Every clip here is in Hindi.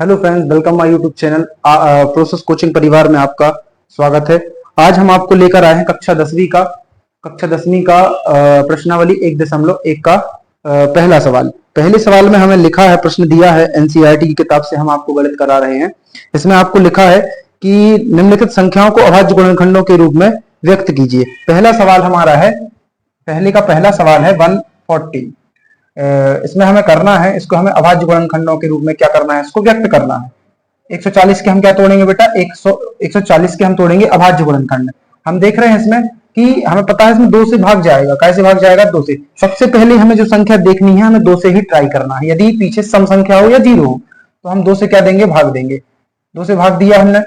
Hello friends, welcome my YouTube channel process coaching परिवार में आपका स्वागत है। आज हम आपको लेकर आए हैं कक्षा 10वीं का प्रश्नावली 1.1 का पहला सवाल। पहले सवाल में हमें लिखा है, प्रश्न दिया है, एनसीईआरटी की किताब से हम आपको गणित करा रहे हैं। इसमें आपको लिखा है कि निम्नलिखित संख्याओं को अभाज्य गुणनखंडों के रूप में व्यक्त कीजिए। पहला सवाल हमारा है, पहला सवाल है 140। इसमें हमें करना है, इसको हमें अभाज्य गुणनखंडों के रूप में क्या करना है, इसको व्यक्त करना है। 140 के हम क्या तोड़ेंगे बेटा, 140 के हम तोड़ेंगे अभाज्य गुणनखंड। हम देख रहे हैं इसमें कि हमें पता है इसमें 2 से भाग जाएगा। कैसे भाग जाएगा? 2 से। सबसे पहले हमें जो संख्या देखनी है, हमें 2 से ही ट्राई करना है। यदि पीछे सम संख्या हो या 0 हो तो हम 2 से क्या देंगे, भाग देंगे। 2 से भाग दिया हमने,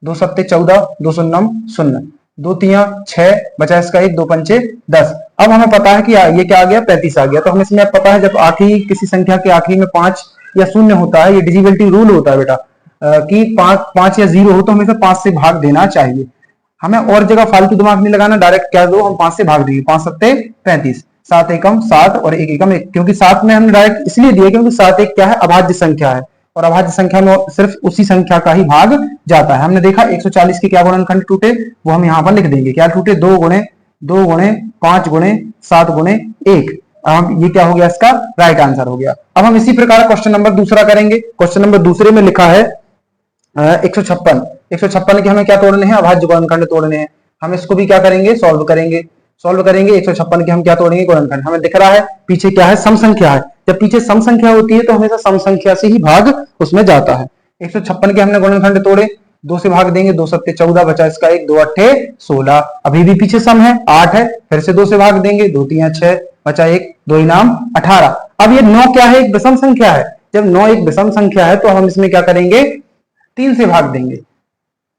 2 सत्ते 14, 2 शून्यम 0, 2 तिया 6, बचा इसका 1, 2 पंचे 10। अब हमें पता है कि ये क्या आ गया, 35 आ गया। तो हमें इसमें अब पता है जब आखिरी किसी संख्या के आखिरी में 5 या 0 होता है, ये डिविजिबिलिटी रूल होता है बेटा, कि 5 या 0 हो तो हमें 5 से भाग देना चाहिए। हमें और जगह फालतू दिमाग नहीं लगाना, डायरेक्ट क्या दो, हम 5 से भाग देंगे। 5 सत्ते 35, 7 एकम 7 और 1 एकम 1। क्योंकि 7 में हमने डायरेक्ट इसलिए दिया क्योंकि 7 एक क्या है, अभाज्य संख्या है, और अभाज्य संख्या में सिर्फ उसी संख्या का ही भाग जाता है। हमने देखा 140 के क्या गुणनखंड टूटे, वो हम यहाँ पर लिख देंगे। क्या टूटे? 2 गुणे 5 गुणे 7 गुणे 1। अब ये क्या हो गया, इसका राइट आंसर हो गया। अब हम इसी प्रकार क्वेश्चन नंबर दूसरा करेंगे। क्वेश्चन नंबर दूसरे में लिखा है 156 के हमें क्या तोड़ने हैं, अभाज्य गुणनखंड तोड़ने हैं। हम इसको भी क्या करेंगे, सॉल्व करेंगे। 156 के हम क्या तोड़ेंगे, गुणनखंड। हमें दिख रहा है पीछे क्या है, सम संख्या है। जब पीछे सम संख्या होती है तो हमेशा सम संख्या से ही भाग उसमें जाता है। 156 के हमने गुणनखंड तोड़े, 2 से भाग देंगे, 2 सत्ते 14, बचा इसका 1, 2 अट्ठे 16। अभी भी पीछे सम है, 8 है, फिर से 2 से भाग देंगे, 2 तिया 6, बचा 1, 2 इनाम 18। अब ये 9 क्या है, एक विषम संख्या है। जब 9 एक विषम संख्या है तो हम इसमें क्या करेंगे, 3 से भाग देंगे।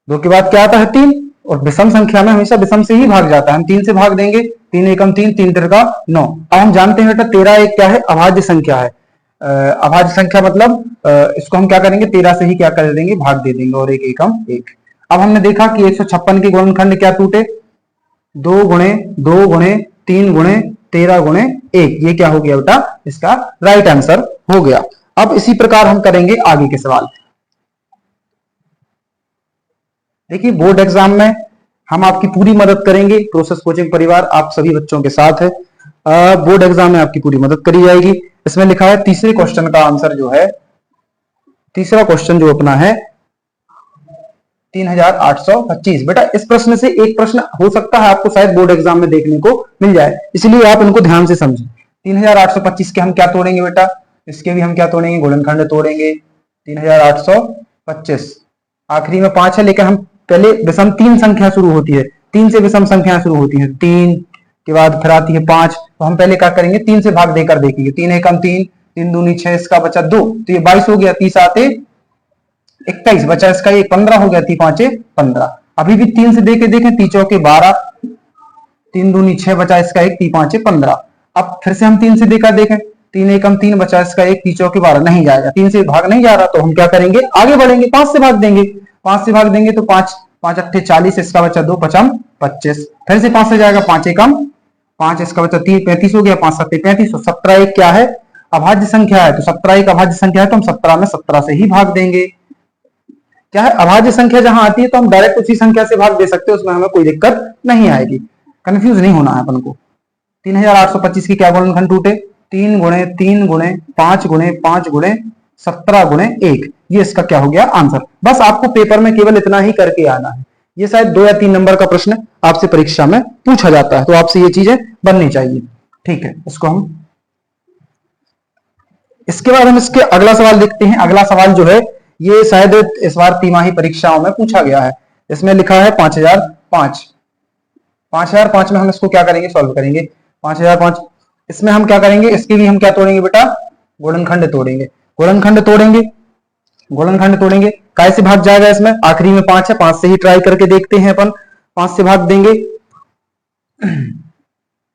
2 के बाद क्या आता है, 3, और विषम संख्या में हमेशा विषम से ही भाग जाता है। हम 3 से भाग देंगे, 3 एकम 3, 3 तिरका 9। अब हम जानते हैं बेटा 13 एक क्या है, अभाज्य संख्या है। अभाज्य संख्या मतलब इसको हम क्या करेंगे, 13 से ही क्या कर देंगे, भाग दे देंगे, और 1 एकम 1। अब हमने देखा कि 156 के गुणनखंड क्या टूटे, 2 गुणे 3 गुणे 13 गुणे 1। ये क्या हो गया बेटा, इसका राइट आंसर हो गया। अब इसी प्रकार हम करेंगे आगे के सवाल। देखिए, बोर्ड एग्जाम में हम आपकी पूरी मदद करेंगे। प्रोसेस कोचिंग परिवार आप सभी बच्चों के साथ है। बोर्ड एग्जाम में आपकी पूरी मदद करी जाएगी। इसमें लिखा है तीसरे क्वेश्चन का आंसर जो है, तीसरा क्वेश्चन जो अपना है 3825। बेटा इस प्रश्न से एक प्रश्न हो सकता है आपको शायद बोर्ड एग्जाम में देखने को मिल जाए, इसलिए आप इनको ध्यान से समझें। 3825 के हम क्या तोड़ेंगे बेटा, इसके भी हम क्या तोड़ेंगे, गुणनखंड तोड़ेंगे। 3825 आखिरी में 5 है, लेकिन हम पहले विषम 3 संख्या शुरू होती है, 3 से विषम संख्या शुरू होती है। 3 के बाद फिर आती है 5, तो हम पहले क्या करेंगे, 3 से भाग देकर देखेंगे। 3 एकम 3, 3 दूनी 6, इसका बचा 2, तो ये 22 हो गया। 30 आते 21, बचा इसका 1, 15 हो गया। 3 पांचे 15। अभी भी 3 से देके देखें, 3 चौके 12, 3 दूनी 6, बचा इसका 1, 3 पांचे 15। अब फिर से हम 3 से देकर देखें, 3 एकम 3, बचा इसका 1, 3 चौके 12, नहीं जाएगा। 3 से भाग नहीं जा रहा, तो हम क्या करेंगे, आगे बढ़ेंगे, 5 से भाग देंगे। 5 से भाग देंगे तो 5 5 अट्ठे 40, इसका बचा 2, 5 25। फिर से 5 से जाएगा, 5 एकम 5, इसका बचा 3, 35 हो गया। 5 सत्ते 35, तो 17 एक क्या है, अभाज्य संख्या है। तो 17 एक अभाज्य संख्या है, तो हम 17 में 17 से ही भाग देंगे। क्या है, अभाज्य संख्या जहां आती है तो हम डायरेक्ट उसी संख्या से भाग दे सकते हैं, उसमें हमें कोई दिक्कत नहीं आएगी। कंफ्यूज नहीं होना है अपन को। 3825 की क्या गुणनखंड टूटे, 3 गुणे 5 गुणे 5 गुणे 17 गुणे 1। ये इसका क्या हो गया, आंसर। बस आपको पेपर में केवल इतना ही करके आना है। ये शायद 2 या 3 नंबर का प्रश्न आपसे परीक्षा में पूछा जाता है, तो आपसे ये चीजें बननी चाहिए। ठीक है, इसको हम इसके बाद हम इसके अगला सवाल देखते हैं। अगला सवाल जो है ये शायद इस बार तिमाही परीक्षाओं में पूछा गया है। इसमें लिखा है 5005। 5005 में हम इसको क्या करेंगे, सॉल्व करेंगे। 5005 इसमें हम क्या करेंगे, इसके भी हम क्या तोड़ेंगे बेटा, गुणनखंड तोड़ेंगे। गुणनखंड तोड़ेंगे। कैसे भाग जाएगा, इसमें आखिरी में 5 है, 5 से ही ट्राई करके देखते हैं अपन। 5 से भाग देंगे,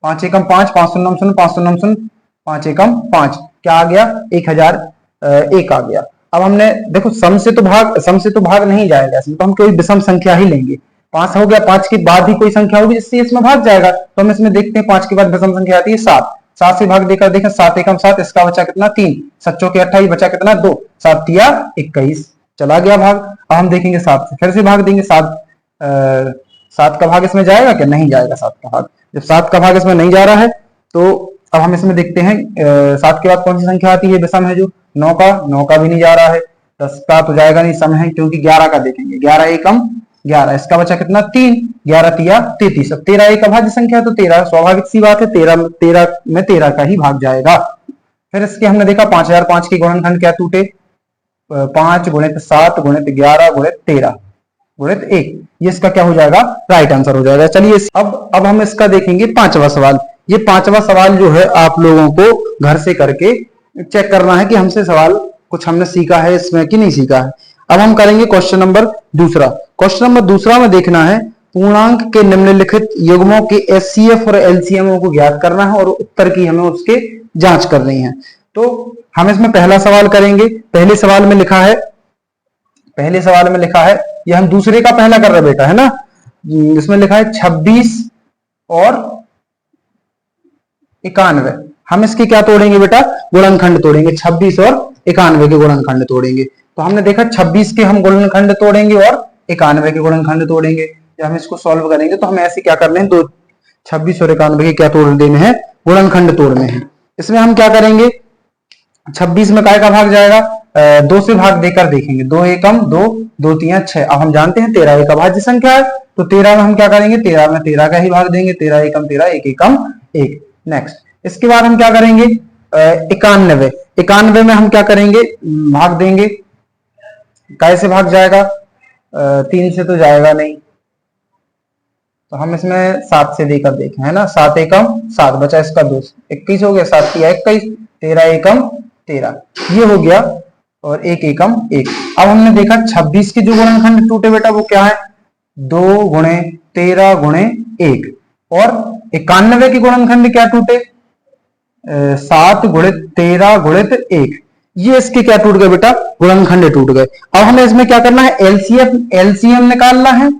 5 एकम 5, 5 शून्यम शून्य, 5 शून्यम शून्य, 5 एकम 5, क्या आ गया, 1001 आ गया। अब हमने देखो सम से तो भाग नहीं जाएगा इसमें, तो हम कोई विषम संख्या ही लेंगे। 5 हो गया, 5 के बाद ही कोई संख्या होगी जिससे इसमें भाग जाएगा, तो हम इसमें देखते हैं 5 के बाद विषम संख्या आती है 7। 7 से भाग देकर देखें, 7 एकम 7, इसका बचा कितना, 3, 7 चौके 28, बचा कितना, 2, 7 तिया 21, चला गया भाग। अब हम देखेंगे 7 से, फिर से भाग देंगे। 7 का भाग इसमें जाएगा क्या? नहीं जाएगा 7 का भाग। जब 7 का भाग इसमें नहीं जा रहा है तो अब हम इसमें देखते हैं 7 के बाद कौन सी संख्या आती है, विषम है जो 9 का भी नहीं जा रहा है। 10 का तो जाएगा नहीं, सम है, क्योंकि 11 का देखेंगे, 11 एकम 11, इसका बचा कितना 3, 11 तिया 33। अब 13 एक अभाज्य संख्या है तो 13 स्वाभाविक सी बात है 13 में 13 का ही भाग जाएगा। फिर इसके हमने देखा 5005 के गुणनखंड क्या टूटे, 5 गुणित 7 गुणित 11 गुणित 13 गुणित 1, ये इसका क्या हो जाएगा? राइट आंसर हो जाएगा। चलिए अब हम इसका देखेंगे 5वां सवाल। ये 5वां सवाल जो है आप लोगों को घर से करके चेक करना है कि हमसे सवाल कुछ हमने सीखा है इसमें कि नहीं सीखा है। अब हम करेंगे क्वेश्चन नंबर दूसरा। क्वेश्चन नंबर दूसरा में देखना है पूर्णांक के निम्नलिखित युग्मों के एचसीएफ और एलसीएम को ज्ञात करना है और उत्तर की हमें उसके जांच करनी है। तो हम इसमें पहला सवाल करेंगे। पहले सवाल में लिखा है, ये हम दूसरे का पहला कर रहे बेटा, है ना। इसमें लिखा है 26 और 91। हम इसके क्या तोड़ेंगे बेटा? गुणनखंड तोड़ेंगे। 26 और 91 के गुणनखंड तोड़ेंगे। तो हमने देखा 26 के हम गुणनखंड तोड़ेंगे और 91 के गुणनखंड तोड़ेंगे। जब हम इसको सॉल्व करेंगे तो हमें ऐसे क्या करने हैं, 26 और 91 के क्या तोड़ देने हैं? गुणनखंड तोड़ने हैं। इसमें हम क्या करेंगे, 26 में काय का भाग जाएगा? 2 से भाग देकर देखेंगे। 2 एकम 2, 2 तिया 6। अब हम जानते हैं 13 एक अभाज्य संख्या है, तो 13 में हम क्या करेंगे? 13 में 13 का ही भाग देंगे। 13 एकम 13, 1 एकम 1। नेक्स्ट, इसके बाद हम क्या करेंगे? 91 में हम क्या करेंगे? भाग देंगे। काय से भाग जाएगा? 3 से तो जाएगा नहीं, तो हम इसमें 7 से देकर देखें, है ना। 7 एकम 7, बचा इसका 2, 21 हो गया। 7 तिया 21, 13 एकम 13, ये हो गया, और 1 एकम 1। अब हमने देखा 26 के जो गुणनखंड टूटे बेटा वो क्या है? 2 गुणे 13 गुणे 1। और 91 के गुणनखंड क्या टूटे? 7 गुणित 13 गुणित 1। ये इसके क्या टूट गए बेटा? गुणनखंड टूट गए। अब हमें इसमें क्या करना है? एलसीएम निकालना है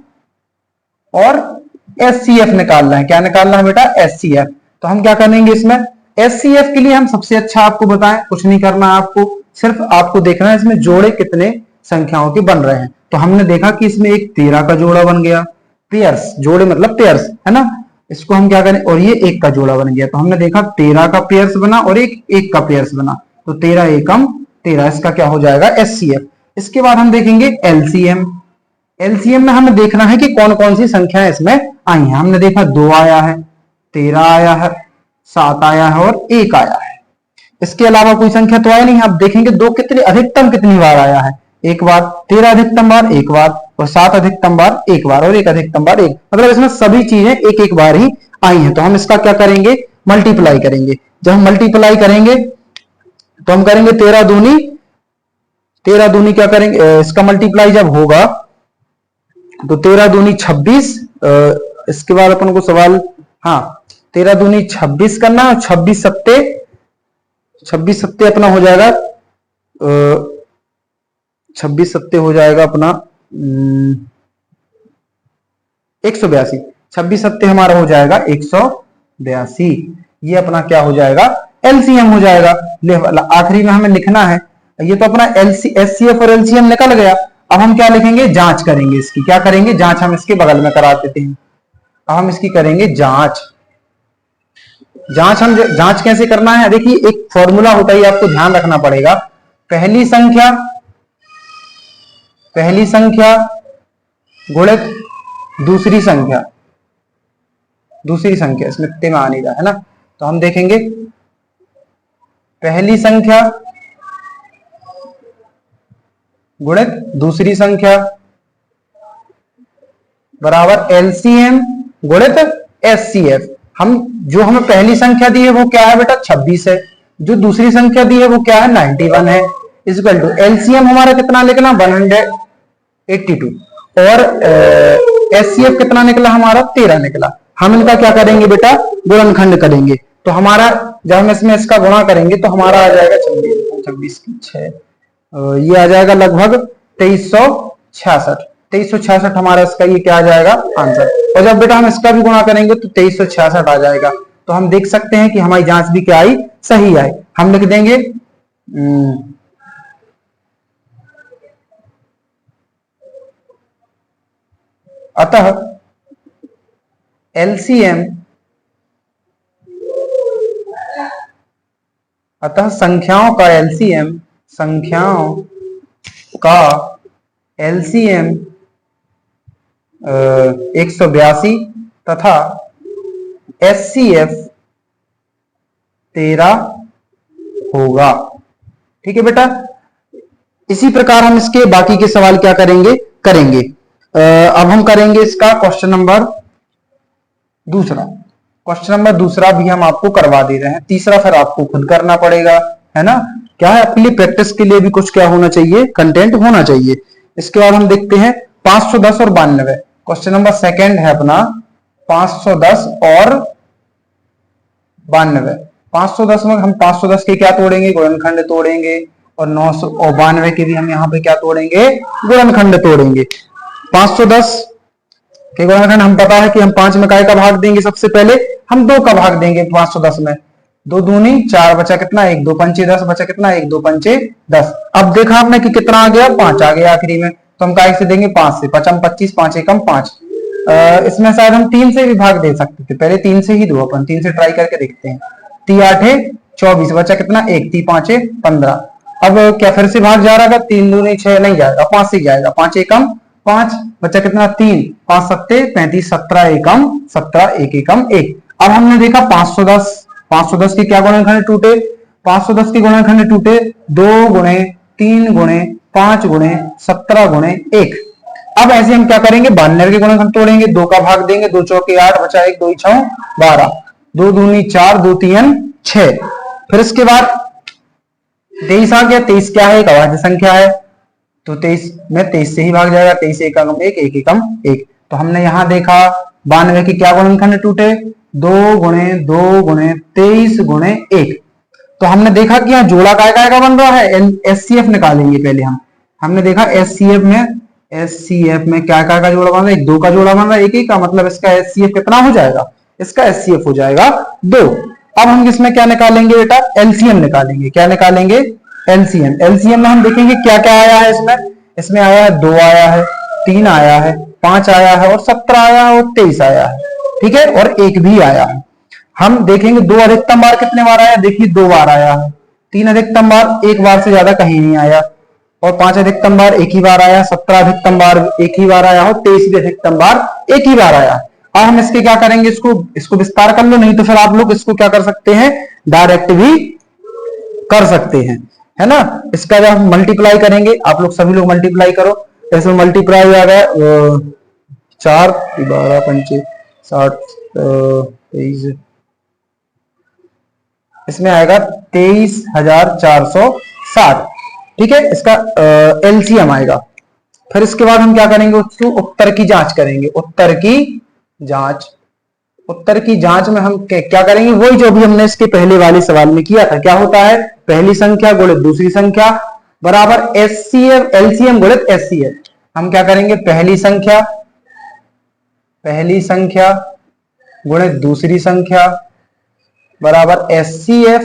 और एचसीएफ निकालना है। क्या निकालना है बेटा? एचसीएफ। तो हम क्या करेंगे इसमें? एचसीएफ के लिए हम सबसे अच्छा आपको बताएं, कुछ नहीं करना है आपको, सिर्फ आपको देखना है इसमें जोड़े कितने संख्याओं के बन रहे हैं। तो हमने देखा कि इसमें एक 13 का जोड़ा बन गया, पेयर्स, जोड़े मतलब पेयर्स, है ना। इसको हम क्या करें? और ये 1 का जोड़ा बन गया। तो हमने देखा 13 का पेयर्स बना और एक का पेयर्स बना, तो 13 एकम 13, इसका क्या हो जाएगा? एचसीएफ। इसके बाद हम देखेंगे एलसीएम। एलसीएम में हमें देखना है कि कौन कौन सी संख्याएं इसमें आई हैं। हमने देखा 2 आया है, 13 आया है, 7 आया है और 1 आया है। इसके अलावा कोई संख्या तो आई नहीं। आप देखेंगे 2 अधिकतम कितनी बार आया है? 1 बार। 13 अधिकतम बार 1 बार, और 7 अधिकतम बार 1 बार, और 1 अधिकतम बार 1। मतलब इसमें सभी चीजें एक एक बार ही आई हैं। तो हम इसका क्या करेंगे? मल्टीप्लाई करेंगे। जब हम मल्टीप्लाई करेंगे तो हम करेंगे 13 दूनी क्या करेंगे? इसका मल्टीप्लाई जब होगा तो 13 दूनी 26। इसके बाद अपन को सवाल, हाँ, 13 दूनी 26 करना है, 26 सत्ते अपना हो जाएगा, 26 सत्ते हो जाएगा अपना 182। 26 सत्ते हमारा हो जाएगा 182। ये अपना क्या हो जाएगा? एलसीएम हो जाएगा। आखिरी में हमें लिखना है, ये तो अपना एचसीएफ और एलसीएम निकल गया। अब हम क्या लिखेंगे? जांच करेंगे इसकी। क्या करेंगे? जांच हम इसके बगल में करा देते हैं। अब हम इसकी करेंगे जांच। जांच कैसे करना है? देखिए एक फॉर्मूला होता है, आपको ध्यान रखना पड़ेगा। पहली संख्या गुणित दूसरी संख्या, इसमें इतने में आ नहीं रहा है ना। तो हम देखेंगे पहली संख्या गुणित दूसरी संख्या बराबर एलसीएम गुणित एचसीएफ। हमें पहली संख्या दी है वो क्या है बेटा? 26 है। जो दूसरी संख्या दी है वो क्या है? 91 है। इक्वल टू एलसीएम हमारा कितना निकला? 182। और एचसीएफ कितना निकला हमारा? 13 निकला। हम इनका क्या करेंगे बेटा? गुणनखंड करेंगे। तो हमारा जब हम इसमें इसका गुणा करेंगे तो हमारा आ जाएगा 26 की 6, ये आ जाएगा लगभग 2366 हमारा इसका ये क्या आ जाएगा? आंसर। और जब बेटा हम इसका भी गुणा करेंगे तो 2366 आ जाएगा। तो हम देख सकते हैं कि हमारी जांच भी क्या आई? सही आई। हम लिख देंगे अतः एलसीएम, अतः संख्याओं का एलसीएम, संख्याओं का एलसीएम 182 तथा एचसीएफ 13 होगा। ठीक है बेटा, इसी प्रकार हम इसके बाकी के सवाल क्या करेंगे अब हम करेंगे इसका क्वेश्चन नंबर दूसरा। क्वेश्चन नंबर दूसरा भी हम आपको करवा दे रहे हैं, तीसरा फिर आपको खुद करना पड़ेगा, है ना। क्या है, अपनी प्रैक्टिस के लिए भी कुछ क्या होना चाहिए, कंटेंट होना चाहिए। इसके बाद हम देखते हैं 510 और 92। क्वेश्चन नंबर सेकंड है अपना 510 और 92। 510 में हम 510 के क्या तोड़ेंगे, गुणनखंड तोड़ेंगे, और 992 के भी हम यहाँ पे क्या तोड़ेंगे, गुणनखंड तोड़ेंगे। 510 के गुणनखंड हम पता है कि हम 5 में काय का भाग देंगे, सबसे पहले हम 2 का भाग देंगे 510 में। 2 दूनी 4 बचा कितना 1, 2 पंचे 10 बचा कितना 1, 2 पंचे 10। अब देखा आपने कि कितना आ गया, 5 आ गया आखिरी में, तो हम काय से देंगे 5 से, 5 25, 5 एकम 5। इसमें शायद हम 3 से भी भाग दे सकते थे, पहले 3 से ही दो, अपन 3 से ट्राई करके देखते हैं। 3 8 24 बचा कितना 1, 3 5 15। अब क्या फिर से भाग जा रहा है, 3 दूनी 6 नहीं जाएगा, 5 से जाएगा, 5 एकम 5 बचा कितना 3, 5 7 35, 17 एकम 17, 1 एकम 1। अब हमने देखा 510 के क्या गुणनखंड टूटे, 510 के गुणनखंड टूटे 2 गुणे 3 गुणे 5 गुणे 17 गुणे 1। अब ऐसे हम क्या करेंगे, 92 के गुणनखंड तोड़ेंगे, 2 का भाग देंगे, 2 चौके 8 बचा 1, 2 6 12, 2 दूनी 4, 2 3 6। फिर इसके बाद 23 आ गया, 23 क्या है, एक अभाज्य संख्या है, तो 23 में 23 से ही भाग जाएगा, 23 एकम 1, 1 एकम 1। तो हमने यहां देखा 92 के क्या गुणनखंड टूटे, 2 गुणे 2 गुणे 23 गुणे 1। तो हमने देखा कि यहाँ जोड़ा काय काय का बन रहा है, एचसीएफ निकालेंगे पहले हमने देखा एचसीएफ में क्या काय का जोड़ा बन रहा है, 2 का जोड़ा बन रहा है 1 1 का, मतलब इसका एचसीएफ कितना हो जाएगा, इसका एचसीएफ हो जाएगा 2। अब हम इसमें क्या निकालेंगे बेटा, एलसीएम निकालेंगे। क्या निकालेंगे, एलसीएम में हम देखेंगे क्या क्या आया है इसमें आया है 2 आया है, 3 आया है, 5 आया है, और 17 आया है, और 23 आया है, ठीक है, और 1 भी आया है। हम देखेंगे 2 अधिकतम बार कितने बार आया, देखिए 2 बार आया है, 3 अधिकतम बार 1 बार से ज्यादा कहीं नहीं आया, और 5 अधिकतम बार 1 ही बार आया, 17 अधिकतम बार 1 ही बार आया, और 23 भी अधिकतम बार 1 ही बार आया। अब हम इसके क्या करेंगे, इसको विस्तार कर लो, नहीं तो फिर आप लोग इसको क्या कर सकते हैं, डायरेक्ट भी कर सकते हैं, है ना। इसका जब हम मल्टीप्लाई करेंगे, आप लोग सभी लोग मल्टीप्लाई करो, ऐसे मल्टीप्लाई आ गया 4 12 पंचे 60 23, इसमें आएगा 23,460, ठीक है, इसका एलसीएम आएगा। फिर इसके बाद हम क्या करेंगे, उसको उत्तर की जांच करेंगे, उत्तर की जांच में हम क्या करेंगे, वही जो भी हमने इसके पहले वाले सवाल में किया था। क्या होता है, पहली संख्या गुणित दूसरी संख्या बराबर एचसीएफ, एलसीएम गुणित एचसीएफ। हम क्या करेंगे, पहली संख्या गुणित दूसरी संख्या बराबर एचसीएफ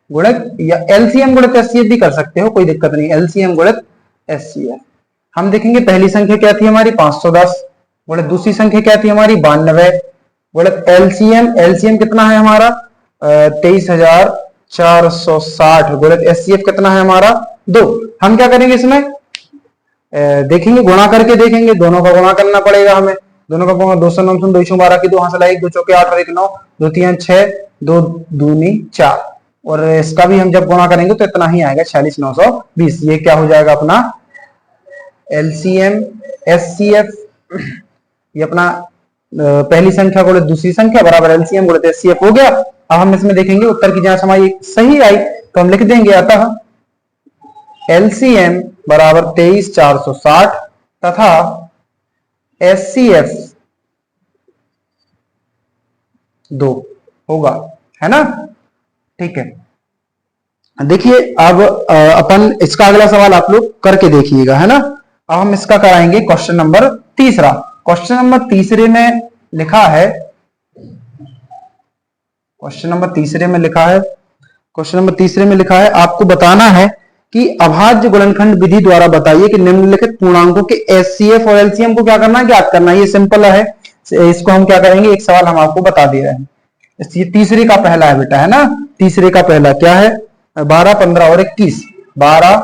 गुणित, या एलसीएम गुणित एचसीएफ भी कर सकते हो, कोई दिक्कत नहीं, एलसीएम गुणित एचसीएफ। हम देखेंगे पहली संख्या क्या थी हमारी 510 गुणित दूसरी संख्या क्या थी हमारी 92 गुणित एलसीएम कितना है हमारा 23,460 गुणित एचसीएफ कितना है हमारा 2। हम क्या करेंगे इसमें देखेंगे, गुणा करके देखेंगे, दोनों का गुणा करना पड़ेगा हमें, दोनों का गुणा 2 9 2 12 की 2 हां 1 2 चौके 8 और 1 9 2 3 6 2 दूनी 4, और इसका भी हम जब गुणा करेंगे तो इतना ही आएगा 46,920। ये क्या हो जाएगा अपना एलसीएम एचसीएफ, ये अपना पहली संख्या गुणित दूसरी संख्या बराबर एलसीएम गुणित एचसीएफ हो गया। अब हम इसमें देखेंगे उत्तर की जांच हमारी सही आई तो हम लिख देंगे, अतः एलसीएम बराबर 23,460 तथा एचसीएफ 2 होगा, है ना, ठीक है। देखिए अब अपन इसका अगला सवाल आप लोग करके देखिएगा, है ना। अब हम इसका कराएंगे क्वेश्चन नंबर तीसरा। क्वेश्चन नंबर तीसरे में लिखा है, क्वेश्चन नंबर तीसरे में लिखा है आपको बताना है कि अभाज्य गुणनखंड विधि द्वारा बताइए कि निम्नलिखित पूर्णांकों के एचसीएफ और एलसीएम को क्या करना है, ज्ञात करना है। ये सिंपल है, इसको हम क्या करेंगे, एक सवाल हम आपको बता दे रहे हैं। ये तीसरे का पहला है बेटा, है ना। तीसरे का पहला क्या है, 12, 15 और 21, 12,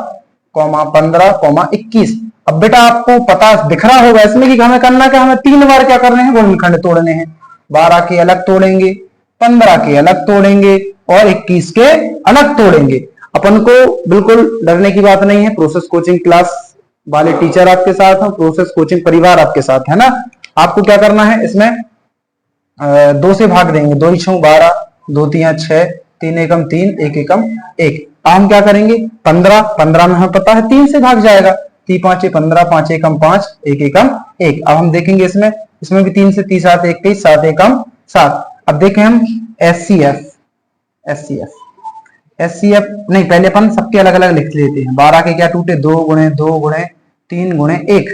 15, 21। अब बेटा आपको पता दिख रहा होगा इसमें कि हमें करना क्या, हमें 3 बार क्या करने हैं, गुणनखंड तोड़ने हैं। 12 के अलग तोड़ेंगे, 15 के अलग तोड़ेंगे और 21 के अलग तोड़ेंगे। अपन को बिल्कुल डरने की बात नहीं है, प्रोसेस कोचिंग क्लास वाले टीचर आपके साथ हैं, प्रोसेस कोचिंग परिवार आपके साथ है ना। आपको क्या करना है, इसमें 2 से भाग देंगे, 2 × 12, 2 × 3 = 6, 3 एकम 3, 1 एकम 1। हम क्या करेंगे, 15, 15 में हमें पता है 3 से भाग जाएगा, 3 × 5 = 15, 5 एकम 5, 1 एकम 1। अब हम देखेंगे इसमें भी 3 से 3 7 21, 7 एकम 7। अब देखें हम एचसीएफ नहीं, पहले अपन सबके अलग अलग लिख लेते हैं। 12 के क्या टूटे, 2 × 2 × 3 × 1।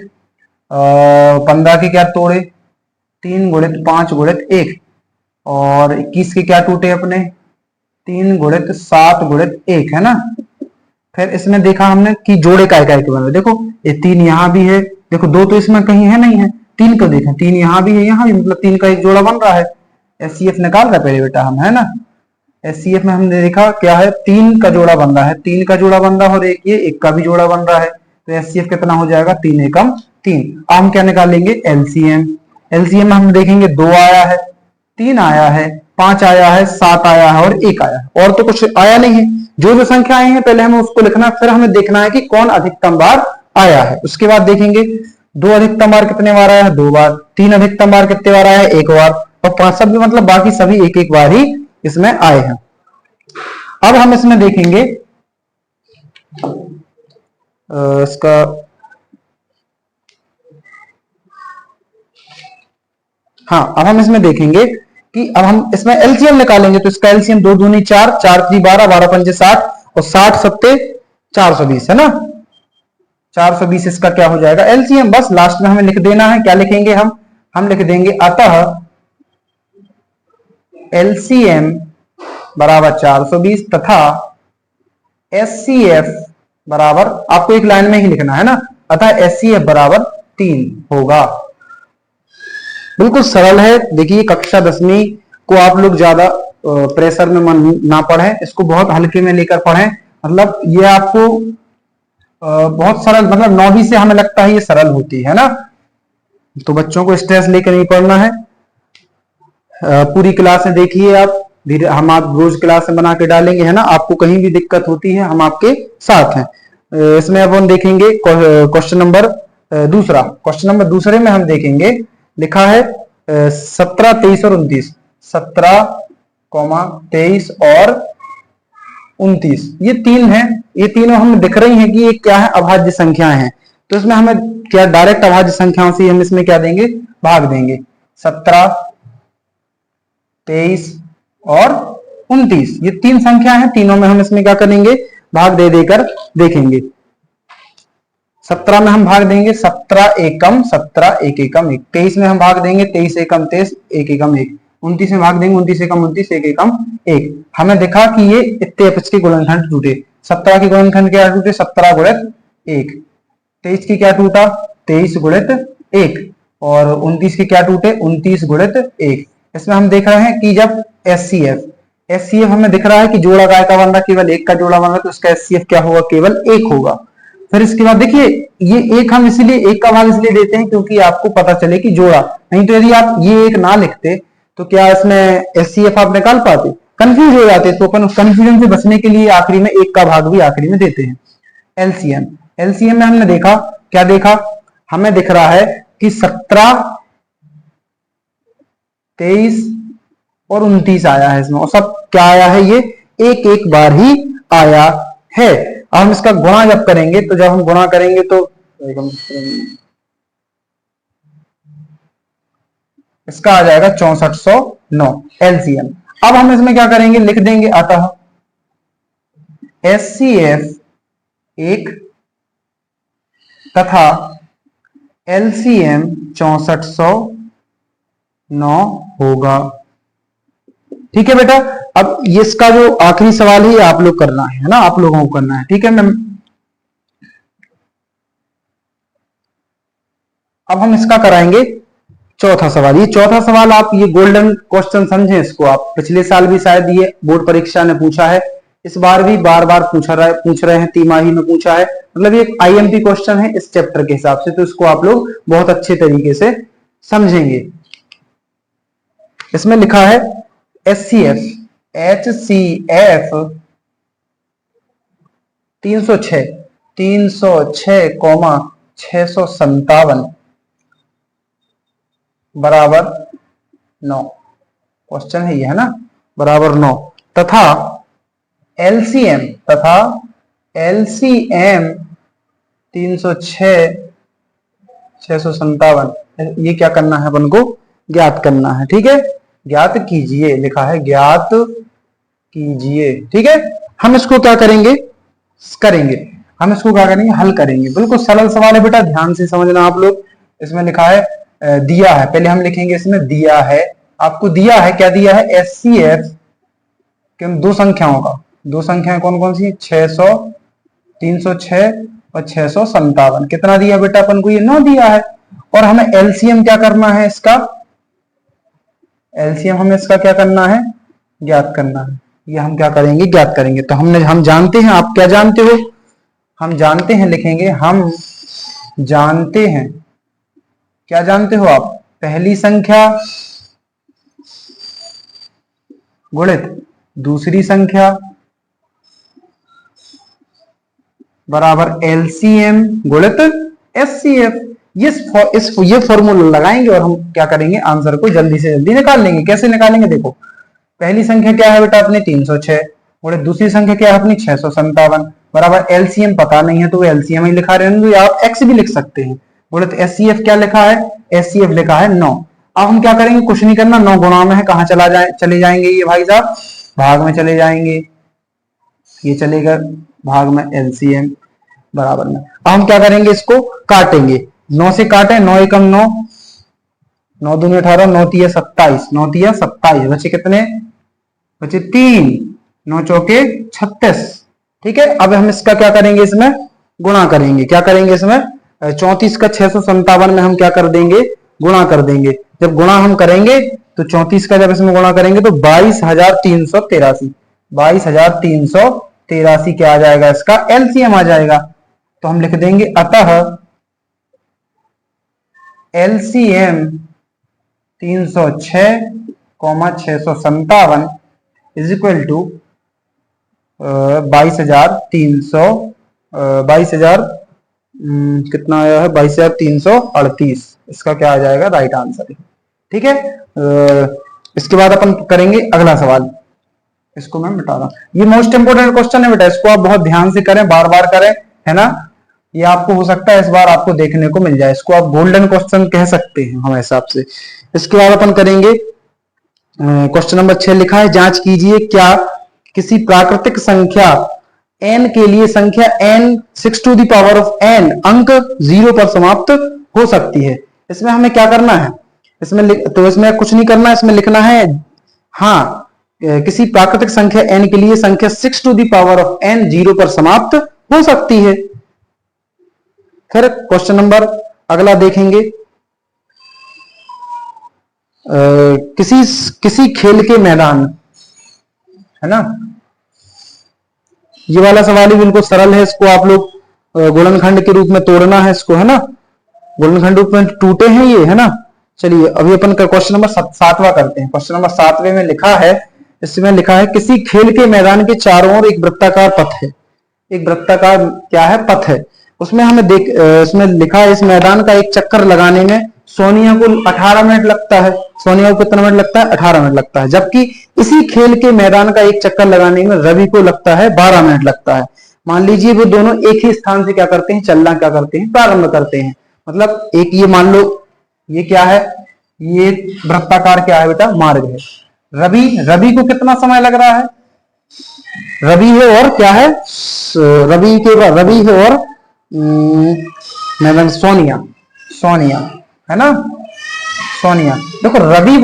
15 के क्या तोड़े, 3 × 5 × 1। और 21 के क्या टूटे अपने, 3 × 7 × 1, है ना। फिर इसमें देखा हमने कि जोड़े का एक बना, देखो ये 3 यहाँ भी है, देखो 2 तो इसमें कहीं है नहीं है, 3 को देखें, 3 यहाँ भी है, यहाँ भी, मतलब 3 का एक जोड़ा बन रहा है। एचसीएफ निकाल रहा पहले बेटा हम, है ना। एचसीएफ में हमने देखा क्या है, 3 का जोड़ा बन रहा है, 3 का जोड़ा बन रहा है और ये 1 का भी जोड़ा बन रहा है। तो एचसीएफ कितना हो जाएगा, 3 एकम 3। अब हम क्या निकालेंगे, एलसीएम। एलसीएम में हम देखेंगे 2 आया है, 3 आया है, 5 आया है, 7 आया है और 1 आया है, और तो कुछ आया नहीं है। जो संख्या आई है पहले हमें उसको लिखना, फिर हमें देखना है कि कौन अधिकतम बार आया है। उसके बाद देखेंगे 2 अधिकतम बार कितने बार आया है, 2 बार। 3 अधिकतम बार कितने बार आया है, 1 बार। और 5 सब भी, मतलब बाकी सभी 1 बार ही इसमें आए हैं। अब हम इसमें देखेंगे इसका अब हम इसमें देखेंगे कि अब हम इसमें एलसीएम निकालेंगे। तो इसका एलसीएम 2 दूनी 4, 4 × 3 = 12, 12 × 5 = 60 और 60 × 7 = 420, है ना। 420 इसका क्या हो जाएगा, एलसीएम। बस लास्ट में हमें लिख देना है, क्या लिखेंगे हम लिख देंगे अतः एलसीएम = 420 तथा एचसीएफ बराबर, आपको एक लाइन में ही लिखना है ना, अतः एचसीएफ = 3 होगा। बिल्कुल सरल है। देखिए कक्षा 10वीं को आप लोग ज्यादा प्रेशर में मन ना पढ़ें, इसको बहुत हल्के में लेकर पढ़ें। मतलब ये आपको बहुत सरल, मतलब 9वीं से हमें लगता है ये सरल होती है ना। तो बच्चों को स्ट्रेस लेकर नहीं पढ़ना है। पूरी क्लास में देखिए आप, हम आप रोज क्लास में बना के डालेंगे, है ना। आपको कहीं भी दिक्कत होती है हम आपके साथ हैं। इसमें अब हम देखेंगे क्वेश्चन नंबर दूसरे में हम देखेंगे, लिखा है 17, 23 और 29। 17, 23 और 29 ये 3 हैं। ये तीनों हमें दिख रही हैं कि ये क्या है, अभाज्य संख्याएं हैं। तो इसमें हमें क्या डायरेक्ट अभाज्य संख्याओं से हम इसमें क्या देंगे, भाग देंगे। 17, 23 और 29 ये 3 संख्या हैं, तीनों में हम इसमें क्या करेंगे, भाग दे देकर देखेंगे। 17 में हम भाग देंगे 17 एकम 17, 1 एकम 1। 23 में हम भाग देंगे 23 एकम 23, 1 एकम 1। 29 में भाग देंगे 29 एकम 29, 1 एकम 1। हमें दिखा कि ये इतने के गुणनखंड टूटे। 17 के गुणनखंड क्या टूटे, 17 × 1। 23 की क्या टूटा, 23 × 1। और 29 के क्या टूटे, 29 × 1। इसमें हम देख रहे हैं कि जब एचसीएफ हमें दिख रहा है कि जोड़ा काय का बन रहा, केवल 1 का जोड़ा बन रहा, तो इसका एचसीएफ क्या होगा, केवल 1 होगा। फिर इसके बाद देखिए ये 1 हम इसलिए 1 का भाग इसलिए देते हैं क्योंकि आपको पता चले कि जोड़ा, नहीं तो यदि आप ये 1 ना लिखते तो क्या इसमें एचसीएफ आप निकाल पाते, कंफ्यूज हो जाते। तो अपन कंफ्यूजन से बचने के लिए आखिरी में 1 का भाग भी आखिरी में देते हैं। एलसीएम में हमने देखा, क्या देखा, हमें दिख रहा है कि 17, 23 और 29 आया है इसमें, और सब क्या आया है, ये 1 बार ही आया है। अब हम इसका गुणा जब करेंगे, तो जब हम गुणा करेंगे तो इसका आ जाएगा 6409 एलसीएम। अब हम इसमें क्या करेंगे, लिख देंगे अतः एचसीएफ 1 तथा एलसीएम 6409 होगा। ठीक है बेटा। अब ये इसका जो आखिरी सवाल है आप लोग करना है ना, आप लोगों को करना है। ठीक है, मैं अब हम इसका कराएंगे चौथा सवाल। ये चौथा सवाल आप ये गोल्डन क्वेश्चन समझें इसको आप। पिछले साल भी शायद ये बोर्ड परीक्षा ने पूछा है, इस बार भी बार बार पूछ रहे हैं, तिमाही में पूछा है। मतलब ये एक आईएमपी क्वेश्चन है इस चैप्टर के हिसाब से, तो इसको आप लोग बहुत अच्छे तरीके से समझेंगे। इसमें लिखा है HCF 306,657 बराबर 9। क्वेश्चन है ये, है ना, बराबर 9। तथा LCM 306,657 ये क्या करना है अपन को, ज्ञात करना है। ठीक है, ज्ञात कीजिए लिखा है, ज्ञात कीजिए। ठीक है, हम इसको क्या करेंगे, हम इसको क्या करेंगे, हल करेंगे। बिल्कुल सरल सवाल है बेटा, ध्यान से समझना आप लोग। इसमें लिखा है दिया है, पहले हम लिखेंगे इसमें दिया है, आपको दिया है, क्या दिया है, HCF के दो संख्याओं का, दो संख्याएं कौन कौन सी, 306 और 657। कितना दिया बेटा अपन को, ये 9 दिया है। और हमें LCM क्या करना है इसका, LCM हमें इसका क्या करना है, ज्ञात करना है। ये हम क्या करेंगे, ज्ञात करेंगे। तो हम जानते हैं, आप क्या जानते हो, हम जानते हैं, लिखेंगे हम जानते हैं। क्या जानते हो आप, पहली संख्या गुणित दूसरी संख्या बराबर LCM गुणित HCF। ये फॉर्मूला लगाएंगे और हम क्या करेंगे, आंसर को जल्दी से जल्दी निकाल लेंगे। कैसे निकालेंगे, देखो पहली संख्या क्या है बेटा अपनी 306 गुणित दूसरी संख्या क्या है अपनी 657 बराबर LCM पता नहीं है तो LCM ही लिखा रहेंगे, या आप X भी लिख सकते हैं। गुणित HCF क्या लिखा है, HCF लिखा है 9। अब हम क्या करेंगे, कुछ नहीं करना, 9 गुणा में है, कहां चले जाएंगे ये भाई साहब, भाग में चले जाएंगे, ये चलेगा भाग में, LCM बराबर में। अब हम क्या करेंगे, इसको काटेंगे, 9 से काटे, 9 एकम 9, 9 दूनी 18, 9 तिया 27, 9 तिया 27, बचे कितने, बचे 3, 9 चौके 36। ठीक है, अब हम इसका क्या करेंगे, इसमें गुणा करेंगे। क्या करेंगे इसमें, 34 का 657 में हम क्या कर देंगे, गुणा कर देंगे। जब गुणा हम करेंगे तो 34 का जब इसमें गुणा करेंगे तो 22,383, 22,383 क्या आ जाएगा, इसका LCM आ जाएगा। तो हम लिख देंगे अतः LCM 306,657 इज इक्वल टू 22,300 कितना आया है, 22,338। इसका क्या आ जाएगा, राइट आंसर है। ठीक है, इसके बाद अपन करेंगे अगला सवाल। इसको मैं मिटा रहा हूं, ये मोस्ट इंपोर्टेंट क्वेश्चन है बेटा, इसको आप बहुत ध्यान से करें, बार बार करें, है ना। ये आपको हो सकता है इस बार आपको देखने को मिल जाए, इसको आप गोल्डन क्वेश्चन कह सकते हैं हमारे हिसाब से। इसके बाद अपन करेंगे क्वेश्चन नंबर 6 लिखा है, जांच कीजिए क्या किसी प्राकृतिक संख्या n के लिए संख्या n 6 to the power of n अंक 0 पर समाप्त हो सकती है। इसमें हमें क्या करना है, इसमें कुछ नहीं करना है, इसमें लिखना है हाँ, किसी प्राकृतिक संख्या n के लिए संख्या 6 to the power of n 0 पर समाप्त हो सकती है। फिर क्वेश्चन नंबर अगला देखेंगे, किसी खेल के मैदान, है ना, ये वाला सवाल ही बिल्कुल सरल है, इसको आप लोग गुणनखंड के रूप में तोड़ना है इसको, है ना, गुणनखंड रूप में टूटे हैं ये, है ना। चलिए अभी अपन का क्वेश्चन नंबर 7वां करते हैं। क्वेश्चन नंबर 7वें में लिखा है, इसमें लिखा है किसी खेल के मैदान के चारों ओर एक वृत्ताकार पथ है, एक वृत्ताकार क्या है, पथ है। उसमें हमें इसमें लिखा है इस मैदान का एक चक्कर लगाने में सोनिया को 18 मिनट लगता है। सोनिया को कितना मिनट लगता है, 18 मिनट लगता है। जबकि इसी खेल के मैदान का एक चक्कर लगाने में रवि को लगता है 12 मिनट लगता है। मान लीजिए वो दोनों एक ही स्थान से क्या करते हैं, चलना क्या करते हैं, प्रारंभ करते हैं। मतलब एक ये मान लो ये क्या है, ये वृत्ताकार क्या है बेटा, मार्ग है। रवि को कितना समय लग रहा है, रवि है और क्या है, रवि है और मैडम सोनिया है ना, सोनिया। देखो रवि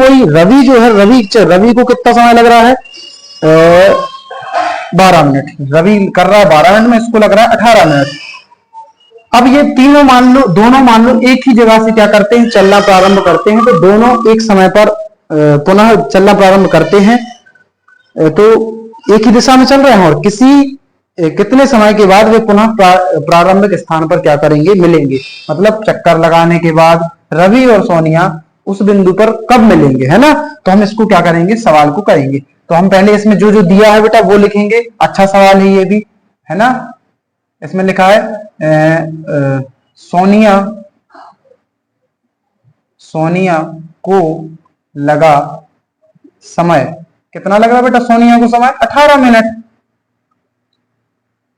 जो है, रवि को कितना समय लग रहा है, 12 मिनट। रवि कर रहा है 12 मिनट में, इसको लग रहा है 18 मिनट। अब ये तीनों मान लो, दोनों मान लो एक ही जगह से क्या करते हैं, चलना प्रारंभ करते हैं, तो दोनों एक समय पर पुनः चलना प्रारंभ करते हैं, तो एक ही दिशा में चल रहे हैं और कितने समय के बाद वे पुनः प्रारंभिक स्थान पर क्या करेंगे, मिलेंगे। मतलब चक्कर लगाने के बाद रवि और सोनिया उस बिंदु पर कब मिलेंगे, है ना। तो हम इसको क्या करेंगे, सवाल को करेंगे। तो हम पहले इसमें जो जो दिया है बेटा वो लिखेंगे। अच्छा सवाल है ये भी, है ना। इसमें लिखा है सोनिया को लगा समय, कितना लग रहा है बेटा सोनिया को समय, 18 मिनट।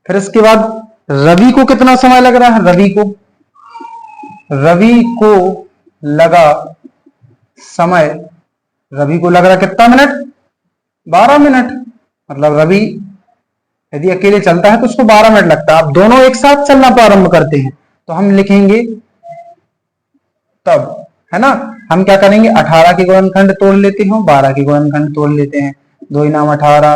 फिर इसके बाद रवि को कितना समय लग रहा है, रवि को लगा समय, रवि को लग रहा कितना मिनट, 12 मिनट। मतलब रवि यदि अकेले चलता है तो उसको 12 मिनट लगता है। अब दोनों एक साथ चलना प्रारंभ करते हैं तो हम लिखेंगे तब, है ना। हम क्या करेंगे, 18 के गुणनखंड तोड़ लेते हैं, 12 के गुणनखंड तोड़ लेते हैं। 2 इनाम 18,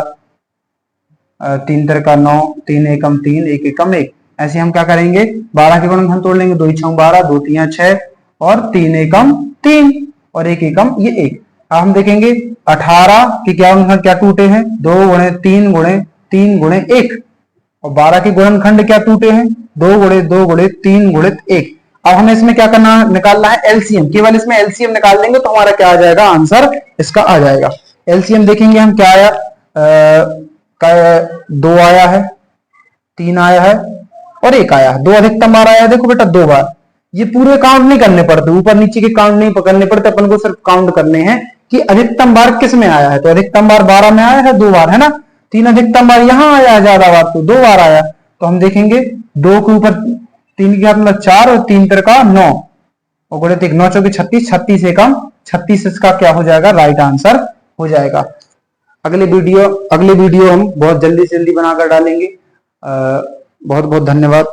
3 तिरका 9, 3 एकम 3, 1 एकम 1। ऐसे हम क्या करेंगे, 12 के गुणनखंड तोड़ लेंगे। 2 6 12, 2 3 6 और 3 एकम 3 और 1 एकम ये 1। अब हम देखेंगे 18 के क्या गुणनखंड क्या टूटे हैं, 2 गुणे 3 गुणे 3 गुणे 1, और 12 के गुणनखंड क्या टूटे हैं, 2 गुणे 2 गुणे 3 गुणे 1। अब हमें इसमें क्या करना, निकालना है एलसीएम। केवल इसमें एलसीएम निकाल लेंगे तो हमारा क्या आ जाएगा, आंसर इसका आ जाएगा। एलसीएम देखेंगे हम, क्या आया, 2 आया है, 3 आया है और 1 आया है। 2 अधिकतम बार आया है, देखो बेटा 2 बार। ये पूरे काउंट नहीं करने पड़ते, ऊपर नीचे के काउंट नहीं पकड़ने पड़ते, अपन को सिर्फ काउंट करने हैं कि अधिकतम बार किस में आया है। तो अधिकतम बार 12 में आया है 2 बार, है ना। 3 अधिकतम बार यहां आया है ज्यादा बार, तो 2 बार आया। तो हम देखेंगे 2 के ऊपर 3 के मतलब 4 और 3 तिरका 9 और गुणे 1, 9 चौके 36, 36 एकम 36, इसका क्या हो जाएगा, राइट आंसर हो जाएगा। अगले वीडियो हम बहुत जल्दी से जल्दी बनाकर डालेंगे। बहुत बहुत धन्यवाद।